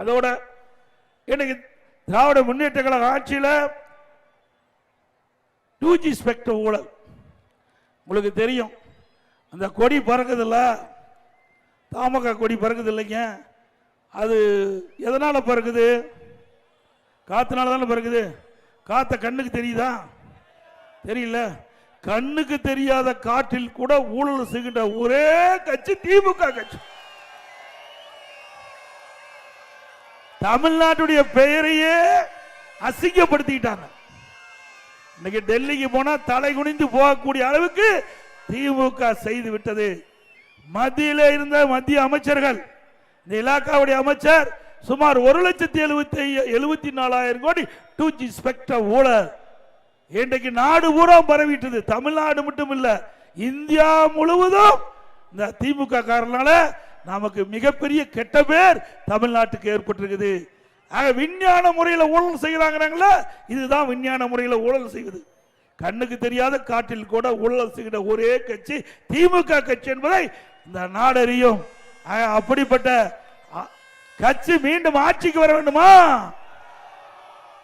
அதோட இன்னைக்கு திராவிட முன்னேற்ற கழக ஆட்சியில் 2G ஸ்பெக்ட்ரம் ஊழல் உங்களுக்கு தெரியும். அந்த கொடி பறக்குதில்ல, தமாக கொடி பறக்குது இல்லைங்க, அது எதனால் பறக்குது? காற்றுனால தானே பறக்குது. காற்ற கண்ணுக்கு தெரியுதா? தெரியல. கண்ணுக்கு தெரியாத காற்றில் கூட ஊழல் செய்கின்ற ஒரே கட்சி திமுக கட்சி. தமிழ்நாட்டுடைய பெயரையே அசிங்கப்படுத்திட்டாங்க. இன்னைக்கு டெல்லிக்கு போனா தலை குனிந்து போகக்கூடிய அளவுக்கு திமுக செய்து விட்டது. மத்தியில இருந்த மத்திய அமைச்சர்கள், இந்த இலாக்காவுடைய அமைச்சர் சுமார் 1,74,000 கோடி 2G ஸ்பெக்ட்ரம் ஊழல் இன்றைக்கு நாடு பூரா பரவிட்டது. தமிழ்நாடு மட்டும் இல்ல, இந்தியா முழுவதும் இந்த திமுக காரணால நமக்கு மிகப்பெரிய கெட்ட பேர் தமிழ்நாட்டுக்கு ஏற்பட்டிருக்குது. ஆக விஞ்ஞான முறையில் ஊழல் செய்கிறாங்களா? இதுதான் விஞ்ஞான முறையில் ஊழல் செய்வது. கண்ணுக்கு தெரியாத காற்றில் கூட ஊழல் செய்கிற ஒரே கட்சி திமுக கட்சி என்பதை இந்த நாடறியும். அப்படிப்பட்ட கட்சி மீண்டும் ஆட்சிக்கு வர வேண்டுமா?